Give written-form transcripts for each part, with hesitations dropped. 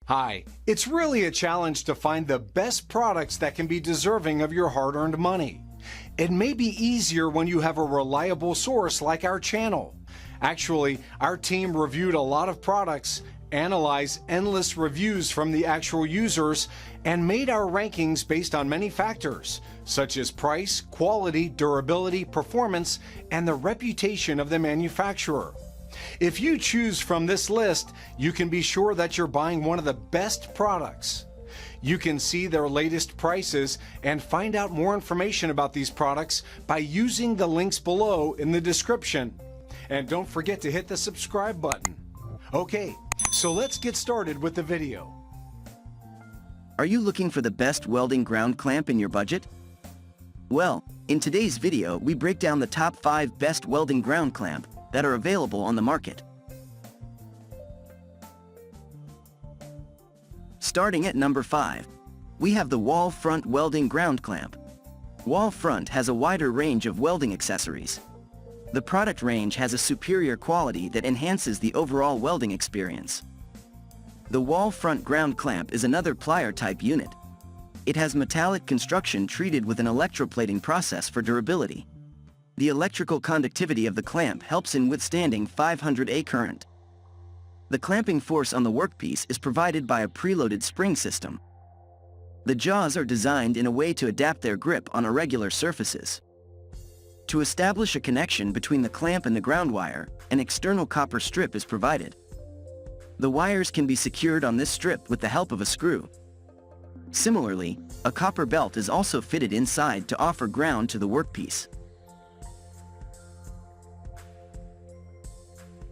Hi, it's really a challenge to find the best products that can be deserving of your hard-earned money. It may be easier when you have a reliable source like our channel. Actually, our team reviewed a lot of products, analyzed endless reviews from the actual users, and made our rankings based on many factors, such as price, quality, durability, performance, and the reputation of the manufacturer. If you choose from this list, you can be sure that you're buying one of the best products. You can see their latest prices and find out more information about these products by using the links below in the description. And don't forget to hit the subscribe button. Okay, so let's get started with the video. Are you looking for the best welding ground clamp in your budget? Well, in today's video we break down the top 5 best welding ground clamp that are available on the market. Starting at number 5, we have the Wallfront Welding Ground Clamp. Wallfront has a wider range of welding accessories. The product range has a superior quality that enhances the overall welding experience. The Wallfront Ground Clamp is another plier-type unit. It has metallic construction treated with an electroplating process for durability. The electrical conductivity of the clamp helps in withstanding 500A current. The clamping force on the workpiece is provided by a preloaded spring system. The jaws are designed in a way to adapt their grip on irregular surfaces. To establish a connection between the clamp and the ground wire, an external copper strip is provided. The wires can be secured on this strip with the help of a screw. Similarly, a copper belt is also fitted inside to offer ground to the workpiece.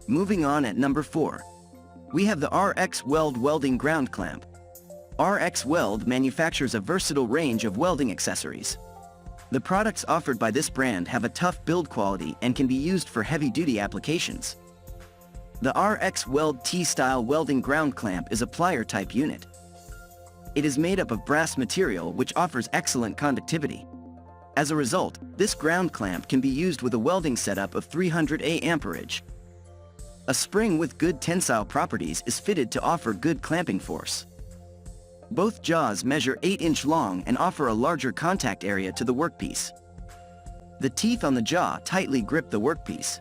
Moving on at number 4, we have the RX Weld Welding Ground Clamp. RX Weld manufactures a versatile range of welding accessories. The products offered by this brand have a tough build quality and can be used for heavy-duty applications. The RX Weld T-Style Welding Ground Clamp is a plier-type unit. It is made up of brass material which offers excellent conductivity. As a result, this ground clamp can be used with a welding setup of 300A amperage. A spring with good tensile properties is fitted to offer good clamping force. Both jaws measure 8-inch long and offer a larger contact area to the workpiece. The teeth on the jaw tightly grip the workpiece.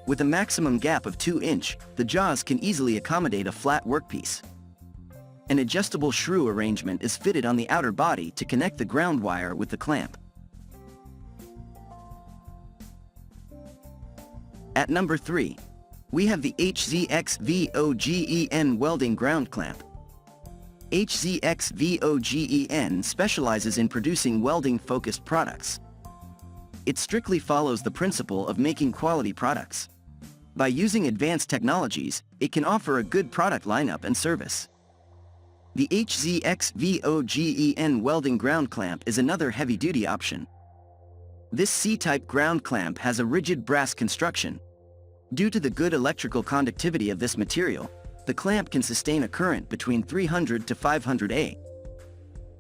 With a maximum gap of 2-inch, the jaws can easily accommodate a flat workpiece. An adjustable shrew arrangement is fitted on the outer body to connect the ground wire with the clamp. At number 3, we have the HZXVOGEN Welding Ground Clamp. HZXVOGEN specializes in producing welding-focused products. It strictly follows the principle of making quality products. By using advanced technologies, it can offer a good product lineup and service. The HZXVOGEN Welding Ground Clamp is another heavy-duty option. This C-type ground clamp has a rigid brass construction. Due to the good electrical conductivity of this material, the clamp can sustain a current between 300 to 500A.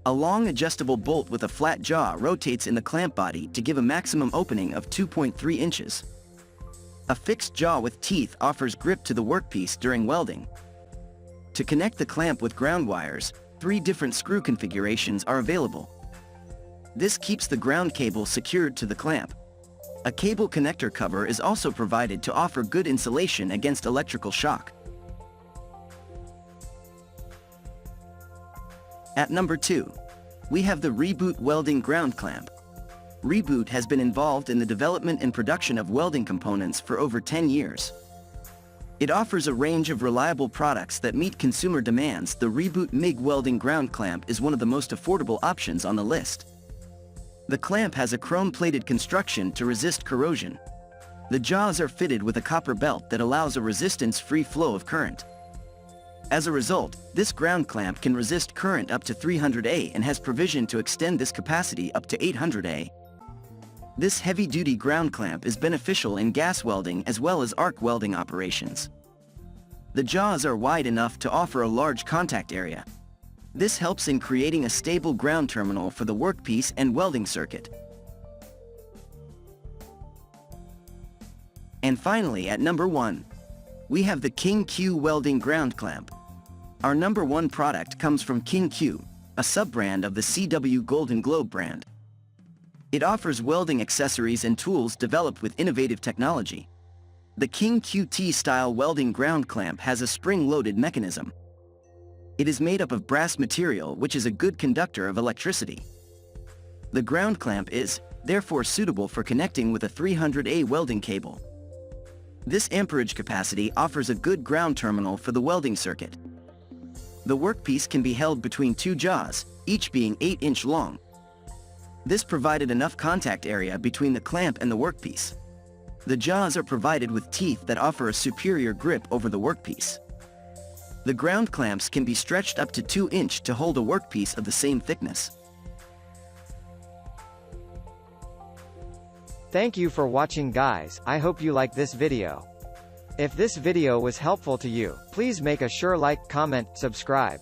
A long adjustable bolt with a flat jaw rotates in the clamp body to give a maximum opening of 2.3 inches. A fixed jaw with teeth offers grip to the workpiece during welding. To connect the clamp with ground wires, 3 different screw configurations are available. This keeps the ground cable secured to the clamp. A cable connector cover is also provided to offer good insulation against electrical shock. At number 2, we have the Reboot Welding Ground Clamp. Reboot has been involved in the development and production of welding components for over 10 years. It offers a range of reliable products that meet consumer demands. The Reboot MIG Welding Ground Clamp is one of the most affordable options on the list. The clamp has a chrome-plated construction to resist corrosion. The jaws are fitted with a copper belt that allows a resistance-free flow of current. As a result, this ground clamp can resist current up to 300A and has provision to extend this capacity up to 800A. This heavy-duty ground clamp is beneficial in gas welding as well as arc welding operations. The jaws are wide enough to offer a large contact area. This helps in creating a stable ground terminal for the workpiece and welding circuit. And finally, at number 1, we have the KingQ Welding Ground Clamp. Our number 1 product comes from KingQ, a sub-brand of the CW Golden Globe brand. It offers welding accessories and tools developed with innovative technology. The KingQ T-style welding ground clamp has a spring-loaded mechanism. It is made up of brass material, which is a good conductor of electricity. The ground clamp is, therefore, suitable for connecting with a 300A welding cable. This amperage capacity offers a good ground terminal for the welding circuit. The workpiece can be held between 2 jaws, each being 8-inch long. This provided enough contact area between the clamp and the workpiece. The jaws are provided with teeth that offer a superior grip over the workpiece. The ground clamps can be stretched up to 2-inch to hold a workpiece of the same thickness. Thank you for watching, guys. I hope you like this video. If this video was helpful to you, please make a sure like, comment, subscribe.